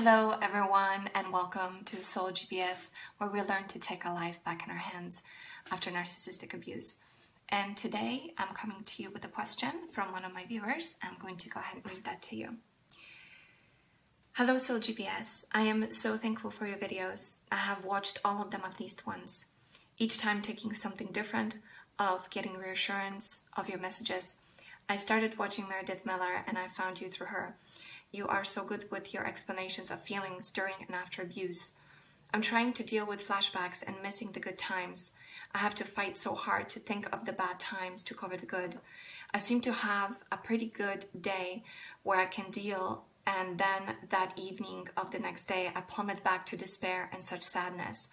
Hello everyone and welcome to SoulGPS, where we learn to take our life back in our hands after narcissistic abuse. And today I'm coming to you with a question from one of my viewers. I'm going to go ahead and read that to you. Hello SoulGPS, I am so thankful for your videos. I have watched all of them at least once, each time taking something different, of getting reassurance of your messages. I started watching Meredith Miller and I found you through her. You are so good with your explanations of feelings during and after abuse. I'm trying to deal with flashbacks and missing the good times. I have to fight so hard to think of the bad times to cover the good. I seem to have a pretty good day where I can deal, and then that evening of the next day I plummet back to despair and such sadness.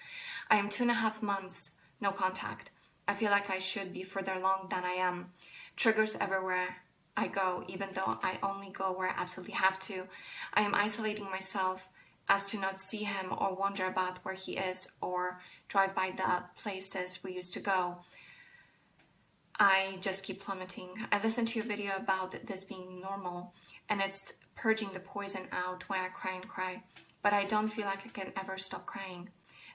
I am 2.5 months no contact. I feel like I should be further along than I am. Triggers everywhere I go, even though I only go where I absolutely have to. I am isolating myself as to not see him or wonder about where he is or drive by the places we used to go. I just keep plummeting. I listened to your video about this being normal and it's purging the poison out when I cry and cry, but I don't feel like I can ever stop crying.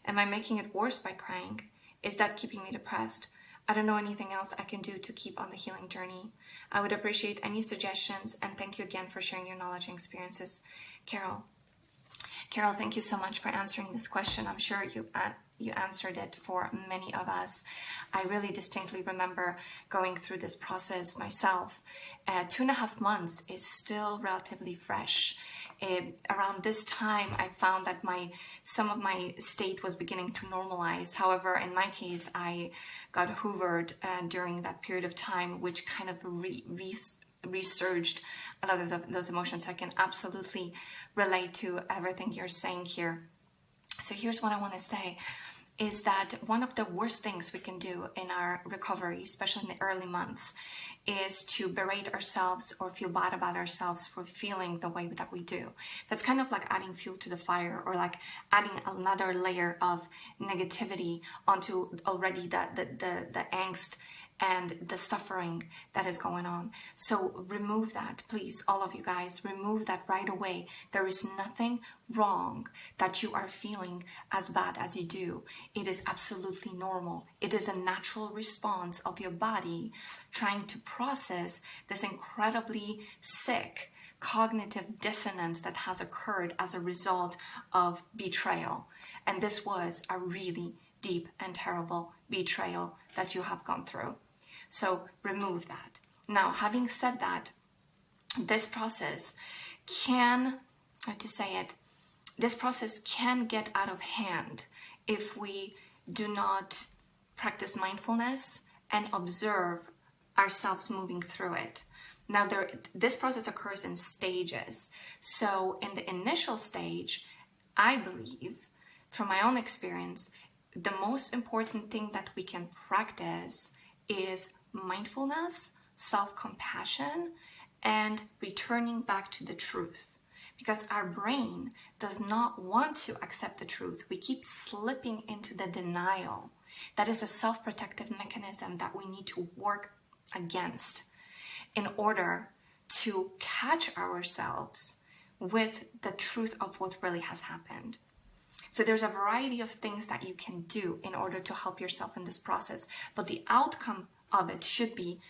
Am I making it worse by crying? Is that keeping me depressed? I don't know anything else I can do to keep on the healing journey. I would appreciate any suggestions, and thank you again for sharing your knowledge and experiences. Carol, thank you so much for answering this question. I'm sure you answered it for many of us. I really distinctly remember going through this process myself. 2.5 months is still relatively fresh. Around this time, I found that some of my state was beginning to normalize. However, in my case, I got hoovered during that period of time, which kind of resurged a lot of those emotions. I can absolutely relate to everything you're saying here. So here's what I want to say, is that one of the worst things we can do in our recovery, especially in the early months, is to berate ourselves or feel bad about ourselves for feeling the way that we do. That's kind of like adding fuel to the fire, or like adding another layer of negativity onto already the angst and the suffering that is going on. So remove that, please, all of you guys, remove that right away. There is nothing wrong that you are feeling as bad as you do. It is absolutely normal. It is a natural response of your body trying to process this incredibly sick cognitive dissonance that has occurred as a result of betrayal. And this was a really deep and terrible betrayal that you have gone through. So remove that. Now, having said that, this process can, this process can get out of hand if we do not practice mindfulness and observe ourselves moving through it. Now, this process occurs in stages. So in the initial stage, I believe, from my own experience, the most important thing that we can practice is mindfulness, self-compassion, and returning back to the truth. Because our brain does not want to accept the truth. We keep slipping into the denial. That is a self-protective mechanism that we need to work against in order to catch ourselves with the truth of what really has happened. So there's a variety of things that you can do in order to help yourself in this process, but the outcome of it should be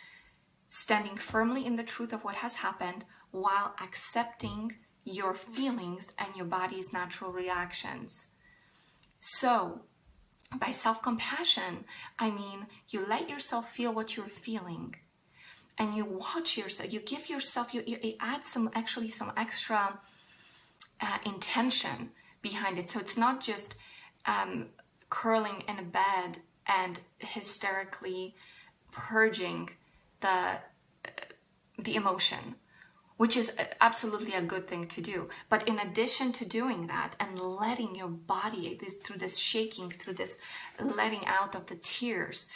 standing firmly in the truth of what has happened while accepting your feelings and your body's natural reactions. So by self-compassion, I mean you let yourself feel what you're feeling, and you watch yourself, you give yourself, you add some extra intention behind it. So it's not just curling in a bed and hysterically purging the emotion, which is absolutely a good thing to do. But in addition to doing that and letting your body, through this shaking, through this letting out of the tears,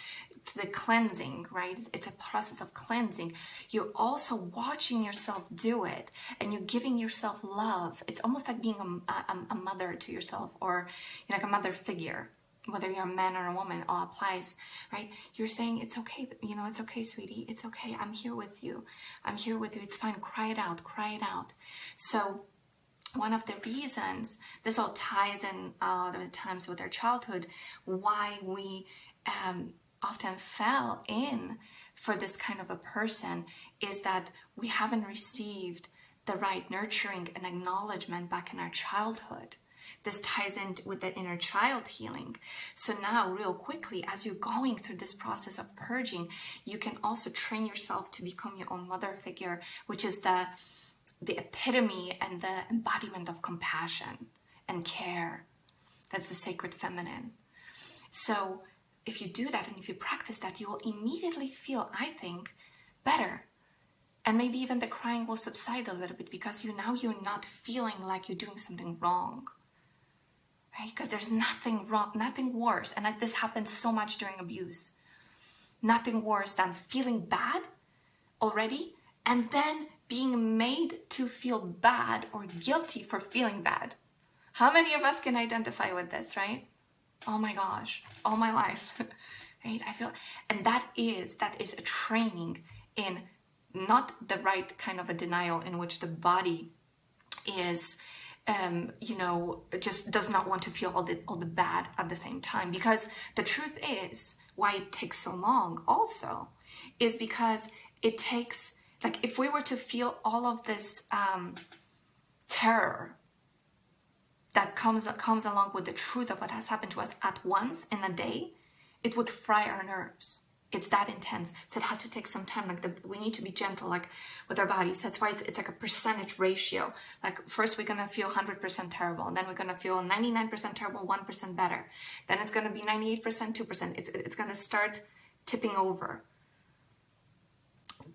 the cleansing, right? It's a process of cleansing. You're also watching yourself do it, and you're giving yourself love. It's almost like being a mother to yourself, or like a mother figure. Whether you're a man or a woman, all applies, right? You're saying, it's okay, it's okay, sweetie. It's okay. I'm here with you. I'm here with you. It's fine. Cry it out. Cry it out. So one of the reasons, this all ties in a lot of the times with our childhood, why we often fell in for this kind of a person, is that we haven't received the right nurturing and acknowledgement back in our childhood. This ties in with the inner child healing. So now, real quickly, as you're going through this process of purging, you can also train yourself to become your own mother figure, which is the epitome and the embodiment of compassion and care. That's the sacred feminine. So if you do that and if you practice that, you will immediately feel, I think, better. And maybe even the crying will subside a little bit, because you're not feeling like you're doing something wrong. Right? Because there's nothing wrong, nothing worse. And this happens so much during abuse. Nothing worse than feeling bad already, and then being made to feel bad or guilty for feeling bad. How many of us can identify with this, right? Oh my gosh, all my life, right? I feel, and that is a training in not the right kind of a denial, in which the body is, just does not want to feel all the bad at the same time. Because the truth is, why it takes so long also, is because it takes, like, if we were to feel all of this terror that comes along with the truth of what has happened to us at once in a day, it would fry our nerves. It's that intense. So it has to take some time. We need to be gentle, like, with our bodies. That's why it's like a percentage ratio. Like, first we're gonna feel 100% terrible, and then we're gonna feel 99% terrible, 1% better. Then it's gonna be 98%, 2%. It's gonna start tipping over.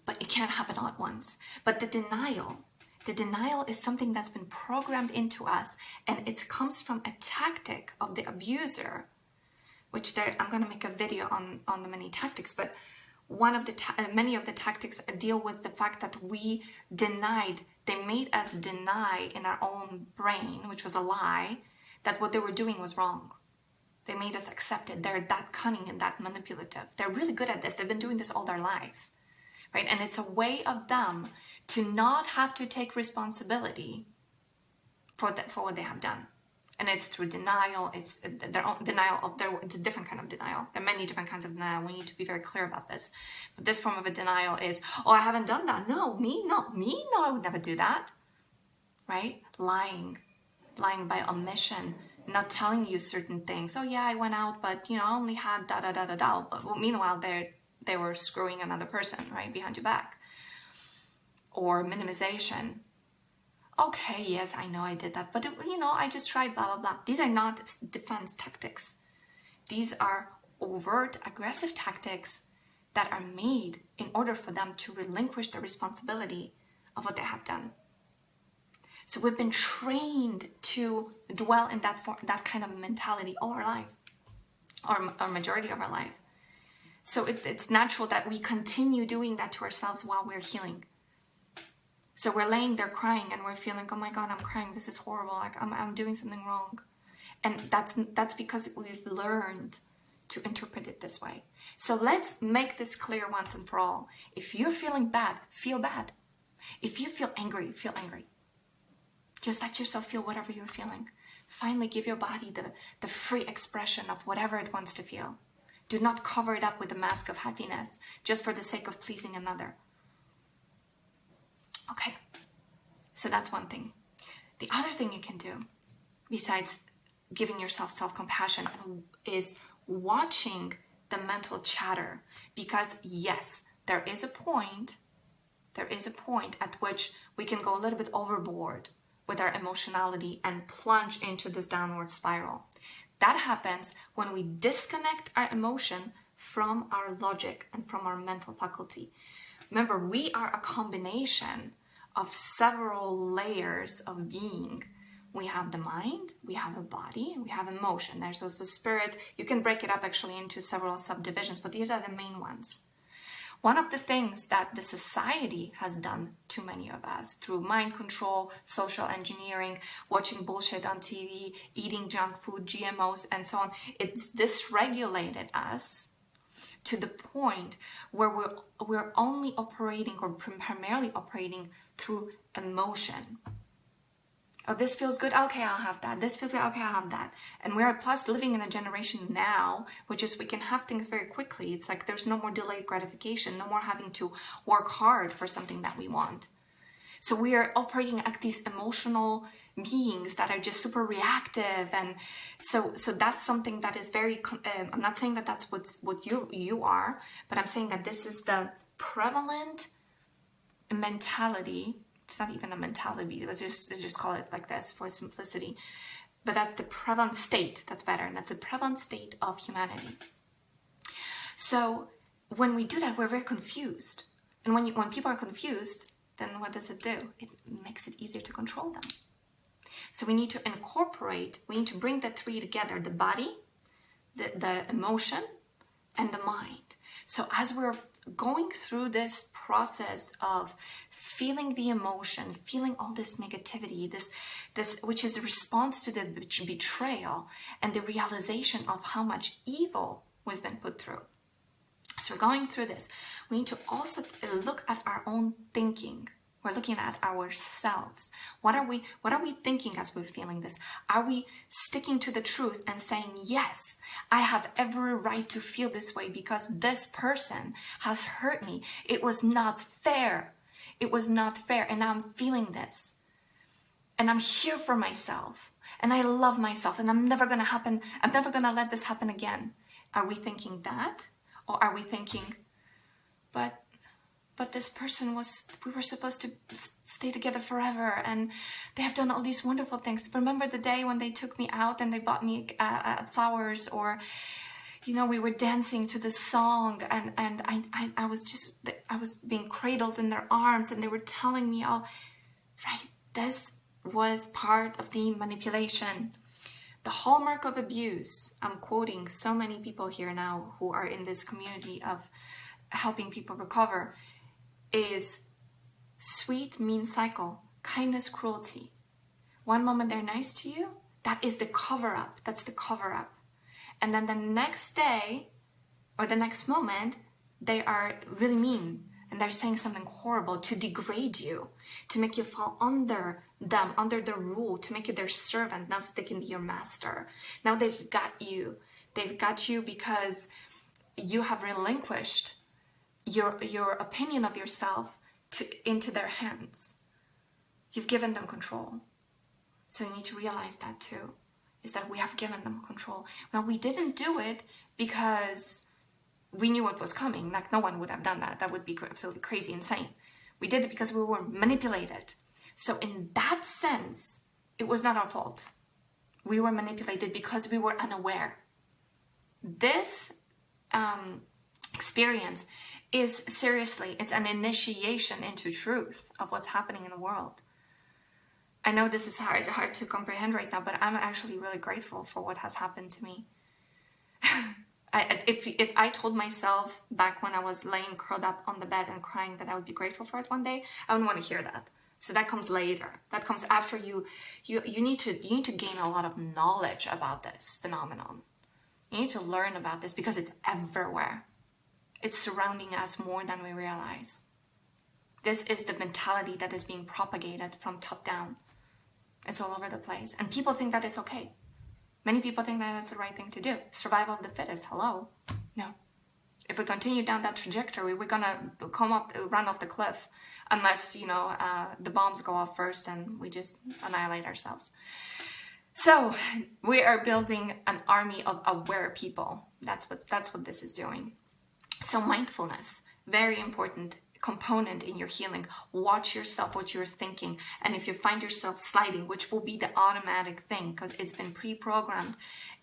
But it can't happen all at once. But the denial is something that's been programmed into us, and it comes from a tactic of the abuser, which I'm going to make a video on the many tactics, but many of the tactics deal with the fact that we they made us deny in our own brain, which was a lie, that what they were doing was wrong. They made us accept it. They're that cunning and that manipulative. They're really good at this. They've been doing this all their life. Right? And it's a way of them to not have to take responsibility for what they have done. And it's through denial. It's their own denial. It's a different kind of denial. There are many different kinds of denial. We need to be very clear about this. But this form of a denial is, oh, I haven't done that. No, I would never do that. Right? Lying by omission, not telling you certain things. Oh yeah, I went out, but I only had da. Well, meanwhile, they were screwing another person, right, behind your back. Or minimization. Okay, yes, I know I did that, but I just tried, blah, blah, blah. These are not defense tactics. These are overt, aggressive tactics that are made in order for them to relinquish the responsibility of what they have done. So we've been trained to dwell in that kind of mentality all our life, or majority of our life. So it's natural that we continue doing that to ourselves while we're healing. So we're laying there crying and we're feeling, oh my God, I'm crying. This is horrible. Like I'm doing something wrong. And that's because we've learned to interpret it this way. So let's make this clear once and for all. If you're feeling bad, feel bad. If you feel angry, feel angry. Just let yourself feel whatever you're feeling. Finally, give your body the free expression of whatever it wants to feel. Do not cover it up with a mask of happiness just for the sake of pleasing another. Okay, so that's one thing. The other thing you can do, besides giving yourself self-compassion, is watching the mental chatter. Because yes, there is a point at which we can go a little bit overboard with our emotionality and plunge into this downward spiral. That happens when we disconnect our emotion from our logic and from our mental faculty. Remember, we are a combination of several layers of being. We have the mind, we have a body, we have emotion. There's also spirit. You can break it up actually into several subdivisions, but these are the main ones. One of the things that the society has done to many of us through mind control, social engineering, watching bullshit on TV, eating junk food, GMOs, and so on, it's dysregulated us to the point where we're only operating, or primarily operating, through emotion. Oh, this feels good. Okay, I'll have that. This feels good. Okay, I'll have that. And we're plus living in a generation now, which is we can have things very quickly. It's like there's no more delayed gratification, no more having to work hard for something that we want. So we are operating at these emotional beings that are just super reactive. And so that's something that is very, I'm not saying that that's what you are, but I'm saying that this is the prevalent mentality. It's not even a mentality. Let's just call it like this for simplicity. But that's the prevalent state. That's better. And that's the prevalent state of humanity. So when we do that, we're very confused. And when people are confused, then what does it do? It makes it easier to control them. So we need to incorporate, we need to bring the three together, the body, the emotion, and the mind. So as we're going through this process of feeling the emotion, feeling all this negativity, this which is a response to the betrayal and the realization of how much evil we've been put through. So we're going through this. We need to also look at our own thinking. We're looking at ourselves. What are we thinking as we're feeling this? Are we sticking to the truth and saying, yes, I have every right to feel this way because this person has hurt me. It was not fair. It was not fair. And now I'm feeling this. And I'm here for myself. And I love myself. And I'm never going to let this happen again. Are we thinking that? Or are we thinking, but this person we were supposed to stay together forever and they have done all these wonderful things. Remember the day when they took me out and they bought me flowers, or, you know, we were dancing to the song and I was being cradled in their arms and they were telling me all, right, this was part of the manipulation. The hallmark of abuse, I'm quoting so many people here now who are in this community of helping people recover, is sweet, mean cycle, kindness, cruelty. One moment they're nice to you, that is the cover-up. That's the cover-up. And then the next day or the next moment, they are really mean and they're saying something horrible to degrade you, to make you fall under them, under their rule, to make you their servant, now so they can be your master. Now they've got you. They've got you because you have relinquished your opinion of yourself into their hands. You've given them control. So you need to realize that too, is that we have given them control. Now we didn't do it because we knew what was coming. Like no one would have done that. That would be absolutely crazy, insane. We did it because we were manipulated. So in that sense, it was not our fault. We were manipulated because we were unaware. This experience is seriously, it's an initiation into truth of what's happening in the world. I know this is hard to comprehend right now, but I'm actually really grateful for what has happened to me. If I told myself back when I was laying curled up on the bed and crying that I would be grateful for it one day, I wouldn't want to hear that. So that comes later. That comes after you need to gain a lot of knowledge about this phenomenon. You need to learn about this because it's everywhere. It's surrounding us more than we realize. This is the mentality that is being propagated from top down. It's all over the place. And people think that it's okay. Many people think that that's the right thing to do. Survival of the fittest. Hello? No. If we continue down that trajectory, we're going to run off the cliff. Unless, the bombs go off first and we just annihilate ourselves. So we are building an army of aware people. That's what this is doing. So mindfulness, very important component in your healing. Watch yourself, what you're thinking. And if you find yourself sliding, which will be the automatic thing because it's been pre-programmed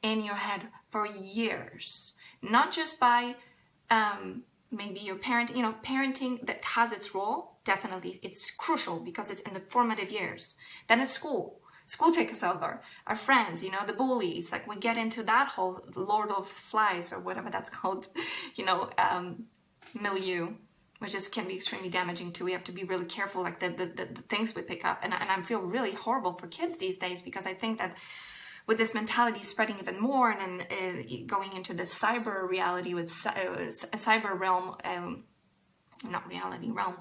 in your head for years, not just by maybe your parent, parenting that has its role. Definitely, it's crucial because it's in the formative years. Then it's school. School takes over. Our friends, the bullies, like we get into that whole Lord of Flies or whatever that's called, milieu, which can be extremely damaging too. We have to be really careful, like the things we pick up. And I feel really horrible for kids these days because I think that with this mentality spreading even more and then going into the cyber reality with cyber realm, not reality realm,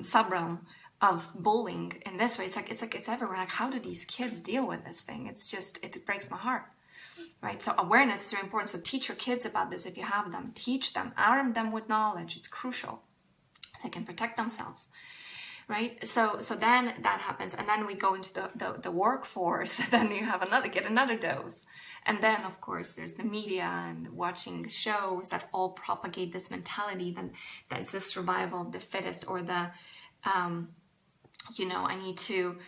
sub realm of bullying in this way. It's everywhere. Like, how do these kids deal with this thing? It breaks my heart, right? So awareness is very important. So teach your kids about this if you have them. Teach them, arm them with knowledge. It's crucial. They can protect themselves, right? So then that happens, and then we go into the workforce. Then you have get another dose, and then of course there's the media and watching shows that all propagate this mentality that it's the survival of the fittest, or the I need to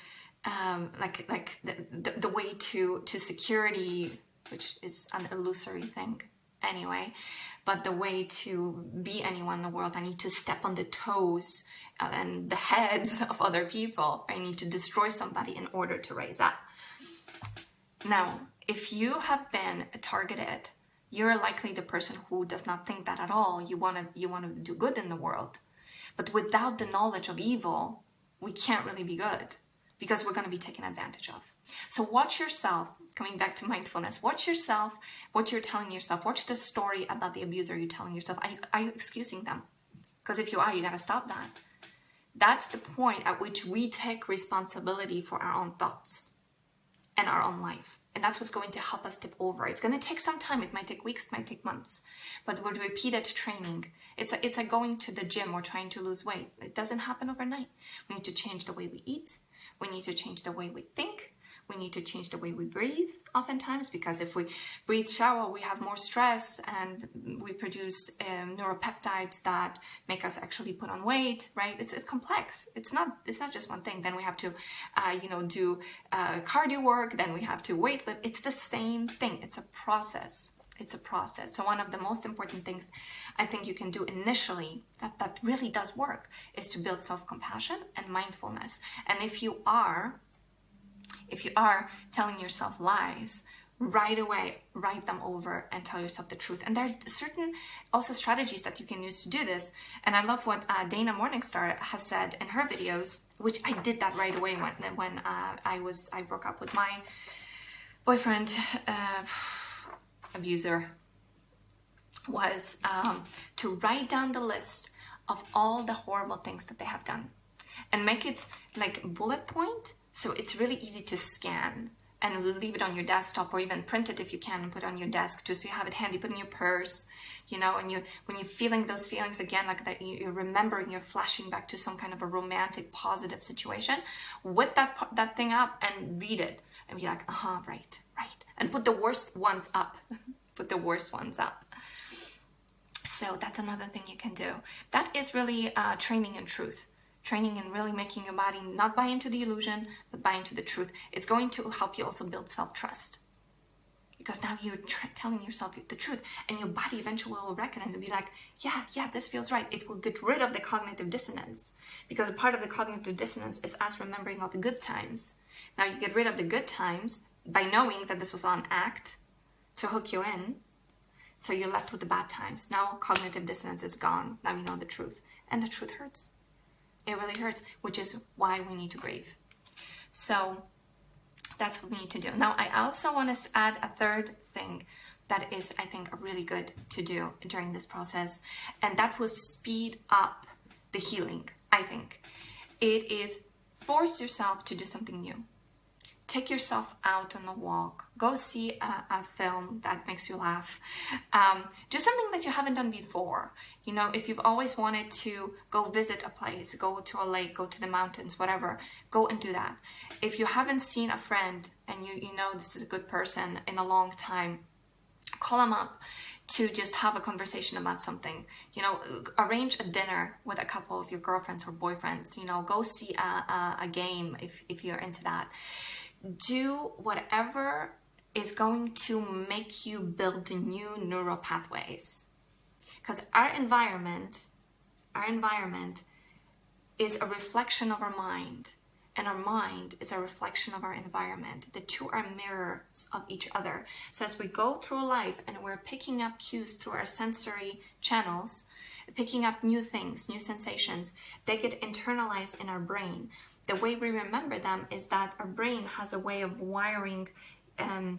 the way to security, which is an illusory thing anyway. But the way to be anyone in the world, I need to step on the toes and the heads of other people. I need to destroy somebody in order to raise up. Now, if you have been targeted, you're likely the person who does not think that at all. You want to do good in the world. But without the knowledge of evil, we can't really be good, because we're going to be taken advantage of. So watch yourself. Coming back to mindfulness, watch yourself, what you're telling yourself. Watch the story about the abuser you're telling yourself. Are you excusing them? Because if you are, you got to stop that. That's the point at which we take responsibility for our own thoughts and our own life. And that's what's going to help us tip over. It's going to take some time. It might take weeks, it might take months. But with repeated training, it's like going to the gym or trying to lose weight. It doesn't happen overnight. We need to change the way we eat. We need to change the way we think. We need to change the way we breathe oftentimes, because if we breathe shallow, we have more stress and we produce neuropeptides that make us actually put on weight, right? It's complex. It's not just one thing. Then we have to, do cardio work. Then we have to weight lift. It's the same thing. It's a process. It's a process. So one of the most important things I think you can do initially that really does work is to build self-compassion and mindfulness. And if you are telling yourself lies, right away, write them over and tell yourself the truth. And there are certain also strategies that you can use to do this. And I love what Dana Morningstar has said in her videos, which I did that right away when I broke up with my boyfriend, abuser, was to write down the list of all the horrible things that they have done and make it like bullet point. So it's really easy to scan and leave it on your desktop, or even print it if you can and put it on your desk too, so you have it handy, put it in your purse, and when you're feeling those feelings again, like that, you're remembering, you're flashing back to some kind of a romantic, positive situation, whip that thing up and read it and be like, right. And put the worst ones up. Put the worst ones up. So that's another thing you can do. That is really training in truth. Training in really making your body not buy into the illusion, but buy into the truth. It's going to help you also build self-trust. Because now you're telling yourself the truth, and your body eventually will recognize and be like, yeah, this feels right. It will get rid of the cognitive dissonance. Because a part of the cognitive dissonance is us remembering all the good times. Now you get rid of the good times by knowing that this was all an act to hook you in. So you're left with the bad times. Now cognitive dissonance is gone. Now you know the truth. And the truth hurts. It really hurts, which is why we need to grieve. So that's what we need to do. Now, I also want to add a third thing that is, I think, really good to do during this process, and that will speed up the healing, I think. It is force yourself to do something new. Take yourself out on a walk. Go see a film that makes you laugh. Do something that you haven't done before. If you've always wanted to go visit a place, go to a lake, go to the mountains, whatever, go and do that. If you haven't seen a friend and you know this is a good person in a long time, call them up to just have a conversation about something. Arrange a dinner with a couple of your girlfriends or boyfriends. Go see a game if you're into that. Do whatever is going to make you build new neural pathways. Because our environment is a reflection of our mind, and our mind is a reflection of our environment. The two are mirrors of each other. So as we go through life and we're picking up cues through our sensory channels, picking up new things, new sensations, they get internalized in our brain. The way we remember them is that our brain has a way of wiring the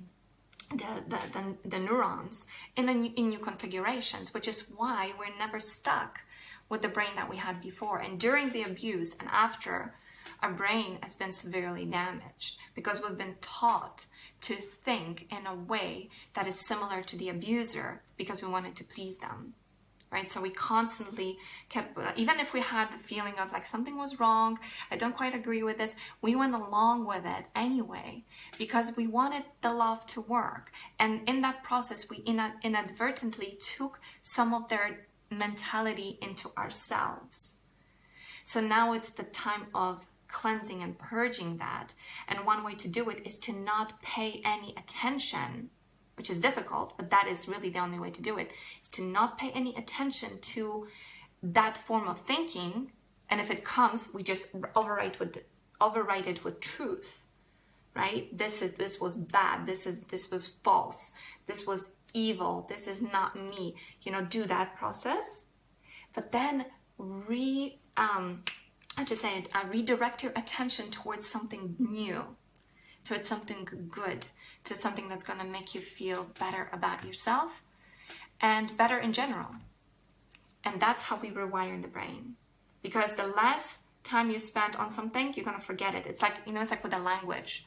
neurons in new configurations, which is why we're never stuck with the brain that we had before. And during the abuse and after, Our brain has been severely damaged because we've been taught to think in a way that is similar to the abuser because we wanted to please them, right? So we constantly kept, even if we had the feeling of like something was wrong, I don't quite agree with this, we went along with it anyway because we wanted the love to work. And in that process, we inadvertently took some of their mentality into ourselves. So now it's the time of cleansing and purging that. And one way to do it is to not pay any attention, which is difficult, but that is really the only way to do it, is to not pay any attention to that form of thinking. And if it comes, we just override it with truth, right? This was bad. This was false. This was evil. This is not me. Do that process, but then redirect your attention towards something new, towards something good, to something that's going to make you feel better about yourself and better in general. And that's how we rewire the brain. Because the less time you spend on something, you're going to forget it. It's like, it's like with a language.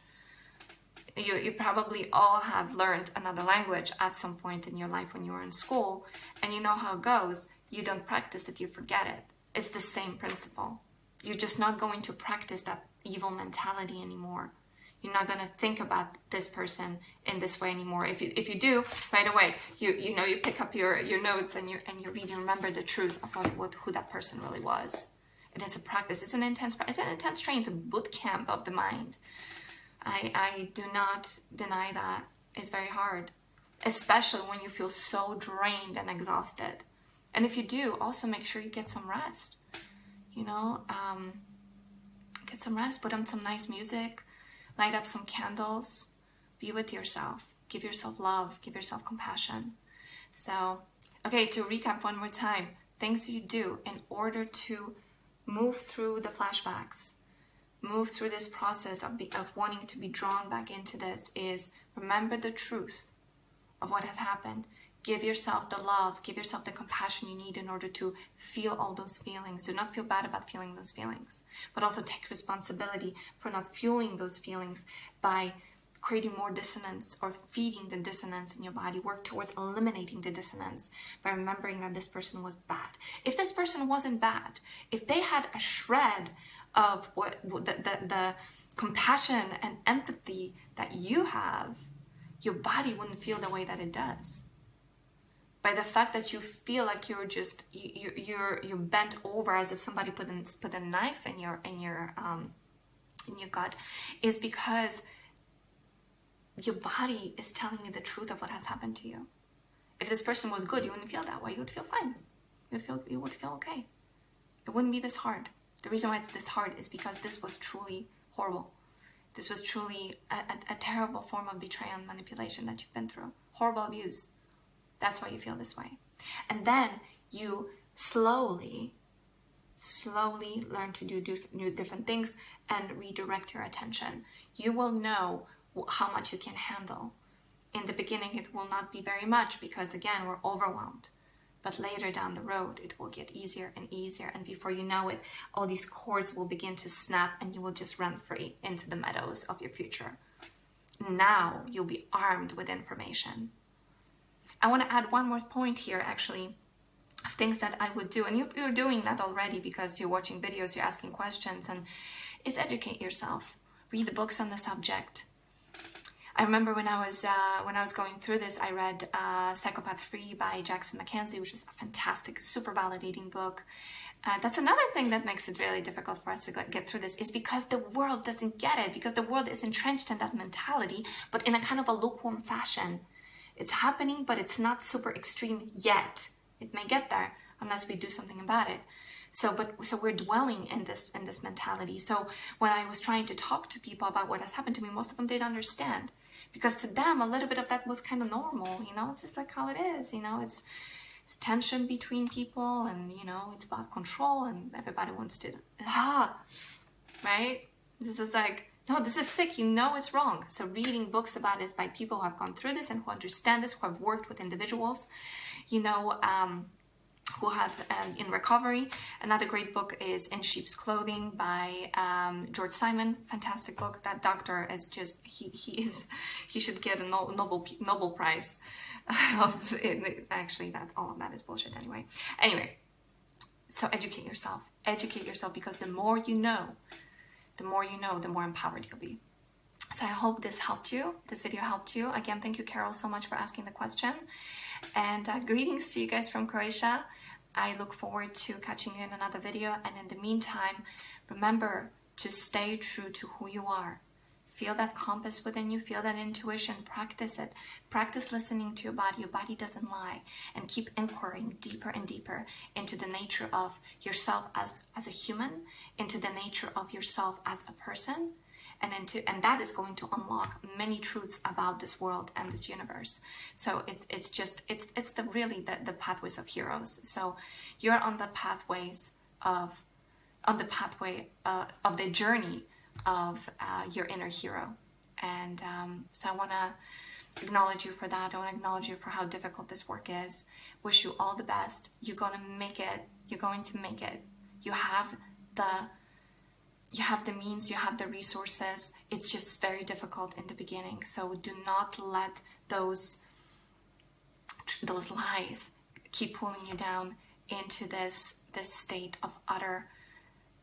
You probably all have learned another language at some point in your life when you were in school, and you know how it goes. You don't practice it, you forget it. It's the same principle. You're just not going to practice that evil mentality anymore. You're not going to think about this person in this way anymore. If you do, right away, you pick up your notes and you read and remember the truth of who that person really was. It is a practice. It's an intense training. It's a boot camp of the mind. I do not deny that. It's very hard, especially when you feel so drained and exhausted. And if you do, also make sure you get some rest. Get some rest, put on some nice music, light up some candles, be with yourself, give yourself love, give yourself compassion. So, okay, to recap one more time, things you do in order to move through the flashbacks, move through this process of wanting to be drawn back into this is remember the truth of what has happened. Give yourself the love, give yourself the compassion you need in order to feel all those feelings. Do not feel bad about feeling those feelings, but also take responsibility for not fueling those feelings by creating more dissonance or feeding the dissonance in your body. Work towards eliminating the dissonance by remembering that this person was bad. If this person wasn't bad, if they had a shred of the compassion and empathy that you have, your body wouldn't feel the way that it does. By the fact that you feel like you're bent over as if somebody put a knife in your gut, is because your body is telling you the truth of what has happened to you. If this person was good, you wouldn't feel that way. You would feel fine. You would feel okay. It wouldn't be this hard. The reason why it's this hard is because this was truly horrible. This was truly a terrible form of betrayal and manipulation that you've been through. Horrible abuse. That's why you feel this way. And then you slowly learn to do different things and redirect your attention. You will know how much you can handle. In the beginning, it will not be very much because, again, we're overwhelmed. But later down the road, it will get easier and easier. And before you know it, all these cords will begin to snap and you will just run free into the meadows of your future. Now you'll be armed with information. I want to add one more point here, actually, of things that I would do. And you're doing that already because you're watching videos, you're asking questions, and is educate yourself. Read the books on the subject. I remember when I was going through this, I read Psychopath Free by Jackson Mackenzie, which is a fantastic, super validating book. That's another thing that makes it really difficult for us to get through this, is because the world doesn't get it, because the world is entrenched in that mentality, but in a kind of a lukewarm fashion. It's happening, but it's not super extreme yet. It may get there unless we do something about it. So we're dwelling in this mentality. So when I was trying to talk to people about what has happened to me, most of them didn't understand. Because to them, a little bit of that was kind of normal, it's just like how it is, it's tension between people, and, it's about control, and everybody wants to, right? This is like, no, this is sick, it's wrong. So reading books about this by people who have gone through this and who understand this, who have worked with individuals, who have in recovery. Another great book is In Sheep's Clothing by George Simon. Fantastic book. That doctor is just he should get a Nobel Prize. Actually, that all of that is bullshit anyway. So educate yourself, because the more you know, the more empowered you'll be. So I hope this helped you. This video helped you. Again, thank you, Carol, so much for asking the question. And greetings to you guys from Croatia. I look forward to catching you in another video. And in the meantime, remember to stay true to who you are. Feel that compass within you. Feel that intuition. Practice it. Practice listening to your body. Your body doesn't lie. And keep inquiring deeper and deeper into the nature of yourself as a human, into the nature of yourself as a person. And that is going to unlock many truths about this world and this universe. So it's the pathways of heroes. So you're on the pathway of the journey of your inner hero. And so I want to acknowledge you for that. I want to acknowledge you for how difficult this work is. Wish you all the best. You're going to make it. You're going to make it. You have the means, you have the resources. It's just very difficult in the beginning. So do not let those lies keep pulling you down into this state of utter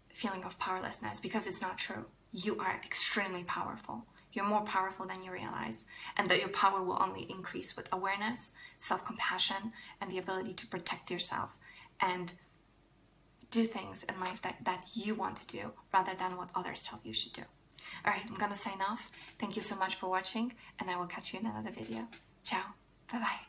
feeling of powerlessness, because it's not true. You are extremely powerful. You're more powerful than you realize, and that your power will only increase with awareness, self-compassion, and the ability to protect yourself and do things in life that you want to do rather than what others tell you should do. All right, I'm gonna sign off. Thank you so much for watching, and I will catch you in another video. Ciao. Bye-bye.